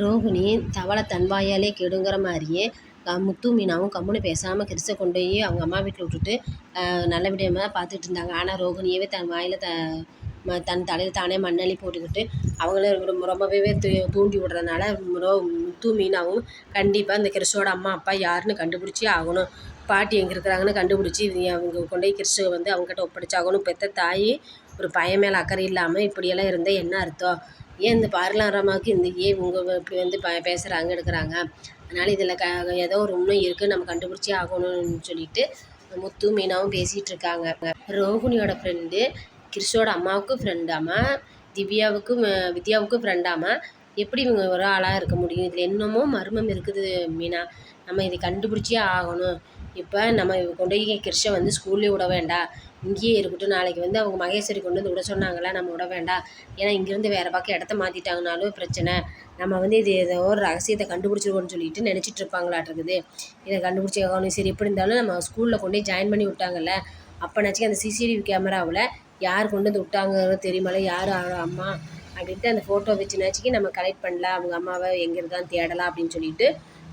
ரோகிணி தவளை தன் வாயாலே கெடுங்கிற மாதிரியே முத்து மீனாவும் கம்முன்னு பேசாமல் கிறிஸை கொண்டு போய் அவங்க அம்மா வீட்டில் விட்டுட்டு நல்ல விடயமாக பார்த்துட்டு இருந்தாங்க. ஆனால் ரோகிணியவே தன் வாயில் தன் தலையில் தானே மண்ணள்ளி போட்டுக்கிட்டு அவங்களும் ரொம்பவே தூண்டி விடுறதுனால முத்து மீனாவும் கண்டிப்பாக இந்த கிறிஸோட அம்மா அப்பா யாருன்னு கண்டுபிடிச்சி ஆகணும், பாட்டி எங்கே இருக்கிறாங்கன்னு கண்டுபிடிச்சி அவங்க கொண்டு போய் கிறிஸை வந்து அவங்ககிட்ட ஒப்படைச்சாகணும். பெற்ற தாய் ஒரு பையன் மேலே அக்கறை இல்லாமல் இப்படியெல்லாம் இருந்தால் என்ன அர்த்தம்? ஏன் இந்த பார்லாரமாவுக்கு ஏன் இவங்க இப்படி வந்து பேசுகிறாங்க எடுக்கிறாங்க? அதனால் இதில் ஏதோ ஒரு உண்மை இருக்குது, நம்ம கண்டுபிடிச்சி ஆகணும்னு சொல்லிட்டு முத்து மீனாவும் பேசிகிட்டு இருக்காங்க. ரோகிணியோட ஃப்ரெண்டு கிறிஸோட அம்மாவுக்கும் ஃப்ரெண்டாமா, வித்யாவுக்கும் ஃப்ரெண்டாமா. எப்படி இவங்க ஒரு ஆளாக இருக்க முடியும்? இதில் என்னமோ மர்மம் இருக்குது மீனா, நம்ம இதை கண்டுபிடிச்சே ஆகணும். இப்போ நம்ம கொண்டு போய் கிறிஷை வந்து ஸ்கூல்லேயே விட வேண்டாம், இங்கேயே இருக்கட்டும். நாளைக்கு வந்து அவங்க மகேஸ்வரி கொண்டு வந்து விட சொன்னாங்களா, நம்ம விட வேண்டாம். ஏன்னா இங்கேருந்து வேறு பக்கம் இடத்த மாற்றிட்டாங்கனாலும் பிரச்சனை. நம்ம வந்து இது ஏதோ ஒரு ரகசியத்தை கண்டுபிடிச்சிருக்கோன்னு சொல்லிட்டு நினச்சிட்டு இருப்பாங்களாட்டிருக்குது. இதை கண்டுபிடிச்சி ஆகணும். சரி, எப்படி இருந்தாலும் நம்ம ஸ்கூலில் கொண்டு போய் ஜாயின் பண்ணி விட்டாங்கல்ல, அப்போ நினச்சி அந்த சிசிடிவி கேமராவில் யார் கொண்டு வந்து விட்டாங்கிறது தெரியுமால, யார் அம்மா அப்படின்ட்டு அந்த ஃபோட்டோ வச்சு நினச்சிக்கி நம்ம கலெக்ட் பண்ணலாம், அவங்க அம்மாவை எங்கே இருக்கான்னு தேடலாம் அப்படின்னு சொல்லிட்டு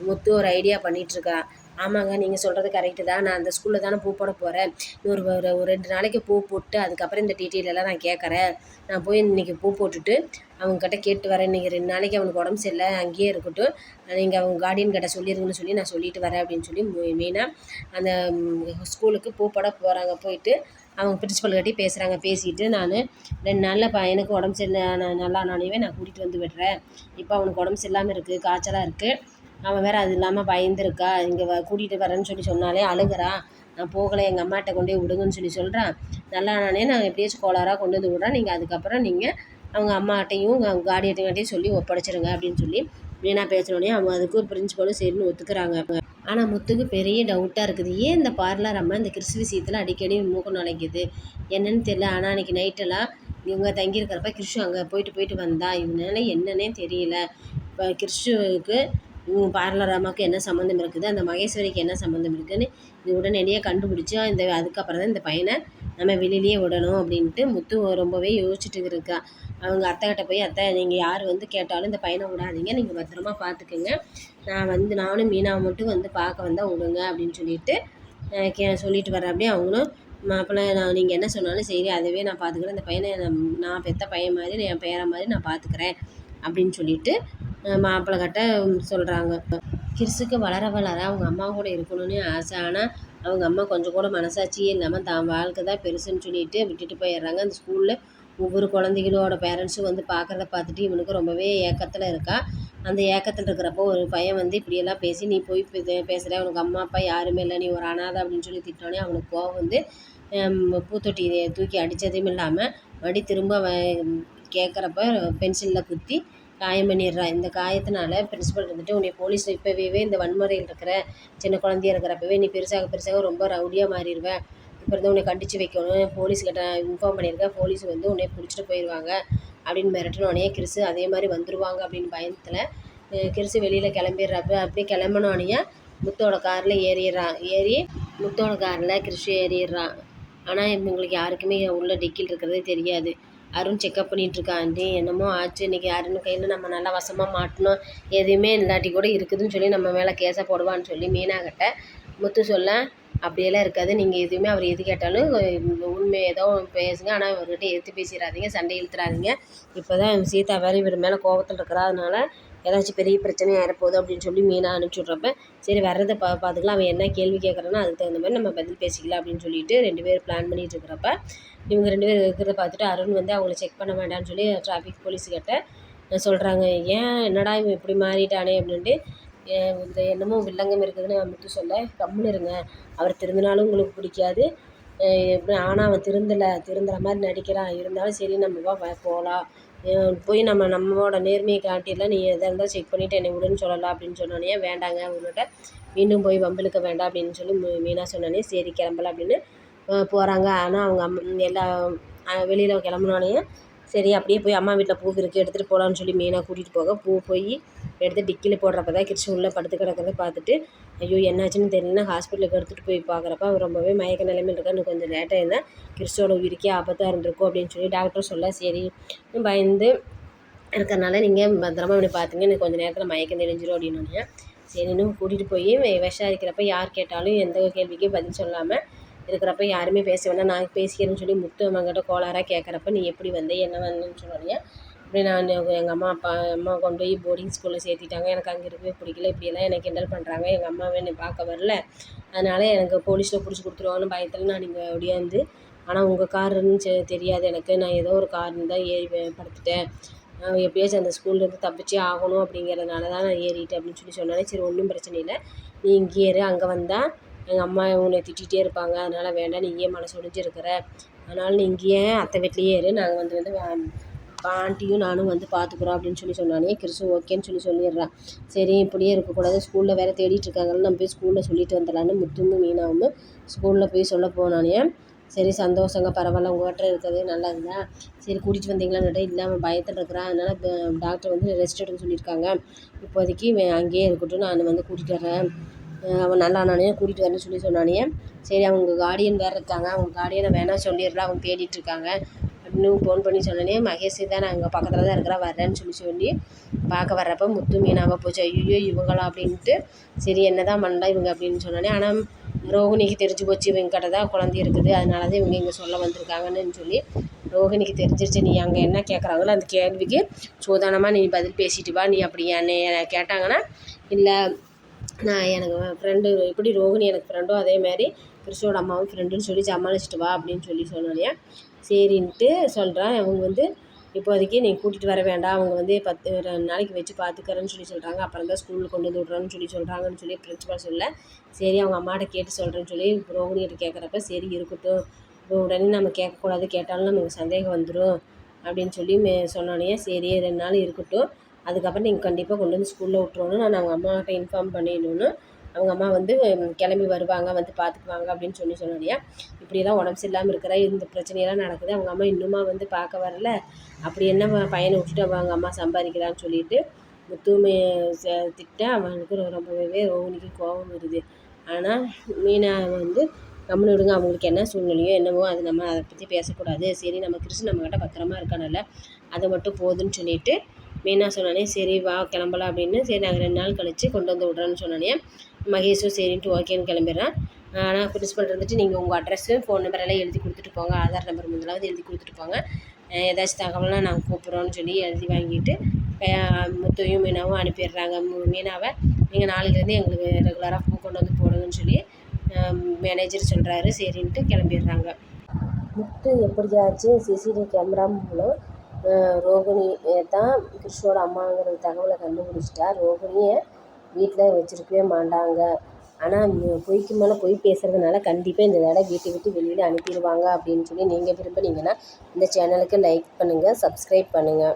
முத்து ஒரு ஐடியா பண்ணிகிட்ருக்கான். ஆமாங்க, நீங்கள் சொல்கிறது கரெக்டு தான். நான் அந்த ஸ்கூலில் தானே பூ போட போகிறேன். ஒரு ஒரு 2 நாளைக்கு பூ போட்டு அதுக்கப்புறம் இந்த டீட்டெயிலெல்லாம் நான் கேட்குறேன். நான் போய் இன்றைக்கி பூ போட்டுட்டு அவங்கக்கிட்ட கேட்டு வரேன். இன்றைக்கி 2 நாளைக்கு அவனுக்கு உடம்பு சரியில்லை, அங்கேயே இருக்கட்டும், நீங்கள் அவங்க கார்டியன் கிட்ட சொல்லிடுங்கன்னு சொல்லி நான் சொல்லிட்டு வரேன் அப்படின்னு சொல்லி மெயினாக அந்த ஸ்கூலுக்கு பூ போட போகிறாங்க. போயிட்டு அவங்க பிரின்சிபல் கிட்டே பேசுகிறாங்க. பேசிவிட்டு நான் 2 நாளில் பையனுக்கு உடம்பு சரியில்லை, நான் நல்லா நானே நான் கூட்டிகிட்டு வந்து விடுறேன். இப்போ அவனுக்கு உடம்பு சரியில்லாமல் இருக்குது, காய்ச்சலாக இருக்குது. அவன் வேறு அது இல்லாமல் பயந்துருக்கா. இங்கே கூட்டிகிட்டு வரேன்னு சொல்லி சொன்னாலே அழுகிறான். நான் போகலை, எங்கள் அம்மாட்ட கொண்டு போய் விடுங்கன்னு சொல்லி சொல்கிறான். நல்லா நானே நான் எப்படியாச்சும் கோளாராக கொண்டு வந்து விட்றேன். நீங்கள் அதுக்கப்புறம் நீங்கள் அவங்க அம்மாட்டையும் கார்டியன்கிட்டையும் சொல்லி ஒப்படைச்சிருங்க அப்படின்னு சொல்லி மீனா பேசுனோடனே அவங்க அதுக்கு பிரின்சிபலும் சரின்னு ஒத்துக்கிறாங்க. ஆனால் முத்துக்கு பெரிய டவுட்டாக இருக்குது. ஏன் இந்த பார்லர் அம்மா இந்த கிறிஸ் விஷயத்தில் அடிக்கடி மூக்கம் நுழைக்குது என்னன்னு தெரியல. ஆனால் அன்றைக்கி நைட்டெல்லாம் இவங்க தங்கியிருக்கிறப்ப கிறிஷு அங்கே போயிட்டு வந்தா. இதனால என்னன்னே தெரியல. இப்போ கிறிஷுவுக்கு பார்லர் அம்மாவுக்கு என்ன சம்மந்தம் இருக்குது, அந்த மகேஸ்வரிக்கு என்ன சம்மந்தம் இருக்குதுன்னு இது உடனடியாக கண்டுபிடிச்சி அதுக்கப்புறம் தான் இந்த பையனை நம்ம வெளியிலேயே விடணும் அப்படின்ட்டு முத்து ரொம்பவே யோசிச்சுட்டு இருக்கா. அவங்க அத்தைக்கிட்ட போய், அத்தை நீங்கள் யார் வந்து கேட்டாலும் இந்த பையனை விடாதீங்க, நீங்கள் பத்திரமா பார்த்துக்குங்க. நானும் மீனாவை மட்டும் வந்து பார்க்க வந்தால் விடுங்க அப்படின்னு சொல்லிட்டு சொல்லிட்டு வரேன். அப்படியே அவங்களும் மாப்பிள்ளை நீங்கள் என்ன சொன்னாலும் சரி, அதுவே நான் பார்த்துக்கிறேன். இந்த பையனை நான் பெற்ற பையன் மாதிரி என் பேரை மாதிரி நான் பார்த்துக்கிறேன் அப்படின்னு சொல்லிட்டு மாப்பிள்ளை கிட்ட சொல்கிறாங்க. கிறிஸுக்கு வளர அவங்க அம்மா கூட இருக்கணும்னு ஆசை. ஆனால் அவங்க அம்மா கொஞ்சம் கூட மனசாட்சியே இல்லாமல் தான் வாழ்க்கை தான் பெருசுன்னு சொல்லிட்டு விட்டுட்டு போயிடுறாங்க. அந்த ஸ்கூலில் ஒவ்வொரு குழந்தைகளோட பேரண்ட்ஸும் வந்து பார்க்குறத பார்த்துட்டு இவனுக்கு ரொம்பவே ஏக்கத்தில் இருக்கா. அந்த ஏக்கத்தில் இருக்கிறப்போ ஒரு பையன் வந்து இப்படியெல்லாம் பேசி, நீ போய் பேசுகிற, உனக்கு அம்மா அப்பா யாருமே இல்லை, நீ ஒரு அனாதை அப்படின்னு சொல்லி திட்டோன்னே அவனுக்கு கோவம் வந்து பூத்தொட்டி தூக்கி அடித்ததும் இல்லாமல் மறுபடி திரும்ப கேட்குறப்ப பென்சிலில் குத்தி காயம் பண்ணிடுறா. இந்த காயத்தினால பிரின்சிபல் இருந்துட்டு, உன்னை போலீஸ் இப்போவே இந்த வன்முறையில் இருக்கிற சின்ன குழந்தைய இருக்கிறப்பவே நீ பெருசாக ரொம்ப ரவுடியாக மாறிடுவேன். இப்போ இருந்து உன்னை கண்டித்து வைக்கணும், போலீஸ்கிட்ட இன்ஃபார்ம் பண்ணியிருக்கேன், போலீஸ் வந்து உன்னை பிடிச்சிட்டு போயிடுவாங்க அப்படின்னு மிரட்டினோடனே கிறிஸு அதே மாதிரி வந்துடுவாங்க அப்படின்னு பயத்தில் கிறிஸு வெளியில் கிளம்பிடுறப்ப அப்படியே கிளம்பினோடனே முத்தோட காரில் ஏறி முத்தோட காரில் கிறிஸு ஏறிடுறான். ஆனால் இவங்களுக்கு யாருக்குமே உள்ள டிக்கில் இருக்கிறதே தெரியாது. அருண் செக்கப் பண்ணிகிட்ருக்காண்டி என்னமோ ஆச்சு, இன்றைக்கி அருண் கையில் நம்ம நல்லா வசமாக மாட்டணும், எதுவுமே இல்லாட்டி கூட இருக்குதுன்னு சொல்லி நம்ம மேலே கேஸை போடுவான்னு சொல்லி மீனாகிட்ட முத்து சொல்ல, அப்படியெல்லாம் இருக்காது, நீங்கள் எதுவுமே அவர் எது கேட்டாலும் உண்மை ஏதோ பேசுங்க, ஆனால் அவர்கிட்ட எடுத்து பேசிடாதீங்க, சண்டை இழுத்துறாதீங்க. இப்போ தான் சீதா வேறு இவர் மேலே கோபத்தில் இருக்கிறா, அதனால் ஏதாச்சும் பெரிய பிரச்சனை ஆகிடப்போகுது அப்படின்னு சொல்லி மீனா அனுப்பிச்சி விட்றப்ப, சரி வர்றதை பார்த்துக்கலாம், அவன் என்ன கேள்வி கேட்குறானோ அதுக்கு தகுந்த மாதிரி நம்ம பதில் பேசிக்கலாம் அப்படின்னு சொல்லிட்டு 2 பேர் பிளான் பண்ணிகிட்டு இருக்கிறப்ப, இவங்க 2 பேர் இருக்கிறத பார்த்துட்டு அருண் வந்து அவங்கள செக் பண்ண வேண்டாம்னு சொல்லி டிராஃபிக் போலீஸ்கிட்ட சொல்கிறாங்க. ஏன் என்னடா இவன் இப்படி மாறிட்டானே அப்படின்ட்டு, இந்த என்னமோ வில்லங்கம் இருக்குதுன்னு முத்து சொல்ல, கம்முன்னு இருங்க, அவர் திருந்தினாலும் உங்களுக்கு பிடிக்காது, ஆனால் அவன் திருந்துற மாதிரி நடிக்கிறான், இருந்தாலும் சரி நம்ம போகலாம், போய் நம்மளோட நேர்மையை காட்டிடலாம், நீ எதாக இருந்தாலும் செக் பண்ணிவிட்டு என்னை விடுன்னு சொல்லலாம் அப்படின்னு சொன்னோன்னே, வேண்டாங்க அவங்கள்ட்ட மீண்டும் போய் வம்பிழுக்க வேண்டாம் அப்படின்னு சொல்லி மீனா சொன்னோன்னே சரி கிளம்பலாம் அப்படின்னு போகிறாங்க. ஆனால் அவங்க எல்லாம் வெளியில் கிளம்புனோடனே சரி அப்படியே போய் அம்மா வீட்டில் பூ இருக்குது எடுத்துகிட்டு போகலான்னு சொல்லி மீனா கூட்டிகிட்டு போக, போய் எடுத்து டிக்கியில் போடுறப்ப தான் கிறிஷ் உள்ளே படுத்து கிடக்கிறத பார்த்துட்டு, ஐயோ என்னாச்சுன்னு தெரியலன்னா ஹாஸ்பிட்டலுக்கு எடுத்துகிட்டு போய் பார்க்குறப்ப அவர் ரொம்பவே மயக்க நிலைமையில் இருக்கா, இன்னும் கொஞ்சம் லேட்டாக இருந்தால் கிறிஷோட உயிருக்கே ஆபத்தாக இருந்திருக்கும் அப்படின்னு சொல்லி டாக்டர் சொல்ல, சரி பயந்து இருக்கிறனால நீங்கள் பத்திரமா இப்படி பார்த்துங்க, எனக்கு கொஞ்சம் நேரத்தில் மயக்கம் தெளிஞ்சிரும் அப்படின்னோடனே சரின்னு கூட்டிகிட்டு போய் விசாரிக்கிறப்ப யார் கேட்டாலும் எந்த கேள்விக்கும் பதில் சொல்லாமல் இருக்கிறப்ப யாருமே பேச வேண்டாம், நான் பேசிக்கிறேன்னு சொல்லி முத்து அம்மாக்கிட்ட கோளாறாக கேட்குறப்ப நீ எப்படி வந்த என்ன வந்தேன்னு சொன்னோடனே இப்படி நான் எங்கள் அம்மா கொண்டு போய் போர்டிங் ஸ்கூலில் சேர்த்திட்டாங்க, எனக்கு அங்கே இருக்கவே பிடிக்கல, இப்படியெல்லாம் எனக்கு கிண்டல் பண்ணுறாங்க, எங்கள் அம்மாவை என்னை பார்க்க வரல, அதனால் எனக்கு போலீஸில் பிடிச்சி கொடுத்துருவாங்கன்னு பயத்தில் நான் நீங்கள் ஒடியாந்து, ஆனால் உங்கள் காருன்னு தெரியாது எனக்கு, நான் ஏதோ ஒரு காருன்னு தான் ஏறி படுத்துட்டேன், எப்படியாச்சும் அந்த ஸ்கூல்லேருந்து தப்பிச்சே ஆகணும் அப்படிங்கிறதுனால தான் நான் ஏறிட்டேன் அப்படின்னு சொல்லி சொன்னாலே சரி ஒன்றும் பிரச்சனை இல்லை, நீ இங்கே ஏறு, அங்கே வந்தால் எங்கள் அம்மா உன்னை திட்டிகிட்டே இருப்பாங்க, அதனால் வேண்டாம், நீ ஏன் மனசு ஒடிஞ்சிருக்கிற, அதனால் நீ இங்கேயே அத்தை வீட்லேயே ஏறு, நாங்கள் வந்து ஆண்டியும் நானும் வந்து பார்த்துக்குறோம் அப்படின்னு சொல்லி சொன்னானே கிறிஸு ஓகேன்னு சொல்லிடுறான். சரி இப்படியே இருக்கக்கூடாது, ஸ்கூலில் வேறு தேடிட்டு இருக்காங்கன்னு நம்ம போய் ஸ்கூலில் சொல்லிட்டு வந்துடலான்னு முத்துவும் மீனாவும் ஸ்கூலில் போய் சொல்ல போனானே. சரி சந்தோஷங்க, பரவாயில்ல, உங்கள்கிட்ட இருக்கிறது நல்லது தான், சரி கூட்டிகிட்டு வந்தீங்களான்னு இல்லாமல் பயத்தில் இருக்கிறான், அதனால் டாக்டர் வந்து ரெஸ்ட் எடுக்க சொல்லியிருக்காங்க, இப்போதைக்கு அங்கேயே இருக்கட்டும், நான் வந்து கூட்டிகிட்டு வரேன், அவன் நல்லா நானே கூட்டிகிட்டு வரேன்னு சொல்லி சொன்னானே. சரி அவங்க கார்டியன் வேறு இருக்காங்க, அவங்க கார்டியனை வேணாம் சொல்லிடுறா, அவங்க தேடிட்டு இருக்காங்க அப்படின்னு ஃபோன் பண்ணி சொன்னோன்னே மகேஷ் தான் நான் அங்கே பக்கத்தில் தான் இருக்கிறா வரேன்னு சொல்லி பார்க்க வர்றப்போ முத்து மீனாவை போச்சு, ஐயோ இவங்களா அப்படின்ட்டு. சரி என்ன தான் பண்ணலாம் இவங்க அப்படின்னு சொன்னோன்னே, ஆனால் ரோகிணிக்கு தெரிஞ்சு போச்சு இவங்க கிட்ட தான் குழந்தை இருக்குது, அதனால தான் இவங்க இங்கே சொல்ல வந்திருக்காங்கன்னு சொல்லி ரோகிணிக்கு தெரிஞ்சிருச்சு. நீ அங்கே என்ன கேட்குறாங்களோ அந்த கேள்விக்கு சூதானமாக நீ பதில் பேசிட்டு வா, நீ அப்படி என்னை கேட்டாங்கன்னா இல்லை நான் எனக்கு ஃப்ரெண்டு எப்படி ரோகிணி எனக்கு ஃப்ரெண்டோ அதேமாதிரி கிறிஸோட அம்மாவும் ஃப்ரெண்டுன்னு சொல்லி சமாளிச்சுட்டு வா அப்படின்னு சொல்லி சொன்னோன்னே சரின்ட்டு சொல்கிறேன். அவங்க வந்து இப்போதைக்கு நீ கூட்டிகிட்டு வர வேண்டாம், அவங்க வந்து 2 நாளைக்கு வச்சு பார்த்துக்கறேன்னு சொல்லி சொல்கிறாங்க, அப்புறம் தான் ஸ்கூலுக்கு கொண்டு வந்து விட்றேன்னு சொல்லி சொல்கிறாங்கன்னு சொல்லி பிரின்சிபால் சொல்ல, சரி அவங்க அம்மாட்ட கேட்டு சொல்கிறேன்னு சொல்லி ரோகிணிகிட்ட கேட்குறப்ப சரி இருக்கட்டும், உடனே நம்ம கேட்கக்கூடாது, கேட்டாலும் நமக்கு சந்தேகம் வந்துடும் அப்படின்னு சொல்லி சொன்னோன்னே சரி 2 நாள் இருக்கட்டும், அதுக்கப்புறம் நீங்கள் கண்டிப்பாக கொண்டு வந்து ஸ்கூலில் விட்ருவோன்னு நான் அவங்க அம்மாகிட்ட இன்ஃபார்ம் பண்ணிடணுன்னு அவங்க அம்மா வந்து கிளம்பி வருவாங்க, வந்து பார்த்துக்குவாங்க அப்படின்னு சொன்னோன்னே இப்படியெல்லாம் உடம்பு சரியில்லாமல் இருக்கிற இந்த பிரச்சனையெல்லாம் நடக்குது, அவங்க அம்மா இன்னுமா வந்து பார்க்க வரல, அப்படி என்ன பையனை விட்டுட்டு அவங்க அம்மா சம்பாதிக்கிறான்னு சொல்லிட்டு முத்துமே திட்ட அவனுக்கு ரொம்பவே ரோகிணிக்கு கோபம் வருது. ஆனால் மீனா வந்து கம்முன்னு விடுங்க, அவங்களுக்கு என்ன சூழ்நிலையோ என்னவோ அது நம்ம அதை பற்றி பேசக்கூடாது, சரி நம்ம கிறிஸ்து நம்மக்கிட்ட பத்திரமா இருக்கானல்ல அதை மட்டும் போதுன்னு சொல்லிட்டு மீனா சொன்னானே சரி வா கிளம்பலாம் அப்படின்னு. சரி நாங்கள் 2 நாள் கழித்து கொண்டு வந்து விட்றேன்னு சொன்னானே. மகேஷும் சரின்ட்டு ஓகேன்னு கிளம்பிடுறான். ஆனால் பிரின்சிபல் இருந்துட்டு நீங்கள் உங்கள் அட்ரஸ்ஸு ஃபோன் நம்பர் எல்லாம் எழுதி கொடுத்துட்டு போங்க, ஆதார் நம்பர் முதலாவது எழுதி கொடுத்துட்டு போங்க, ஏதாச்சும் தகவலாம் நாங்கள் கூப்பிட்றோன்னு சொல்லி எழுதி வாங்கிட்டு முத்தையும் மீனாவும் அனுப்பிடுறாங்க. மீனாவை நீங்கள் நாளையிலேருந்து எங்களுக்கு ரெகுலராக பூ கொண்டு வந்து போடுங்கன்னு சொல்லி மேனேஜர் சொல்கிறாரு. சரின்ட்டு கிளம்பிடுறாங்க. முத்து எப்படியாச்சும் சிசிடிவி கேமரா மூலம் ரோகிணி தான் கிறிஷோட அம்மாங்கிற தகவலை கண்டுபிடிச்சிட்டா. ரோகிணியை வீட்டில் வச்சுருக்கவே மாட்டாங்க, ஆனால் பொய்க்கு மேலே பொய் பேசுகிறதுனால கண்டிப்பாக இந்த தடவை வீட்டை விட்டு வெளியில் அனுப்பிடுவாங்க அப்படின்னு சொல்லி நீங்கள் விரும்புனீங்கன்னா இந்த சேனலுக்கு லைக் பண்ணுங்கள், சப்ஸ்கிரைப் பண்ணுங்கள்.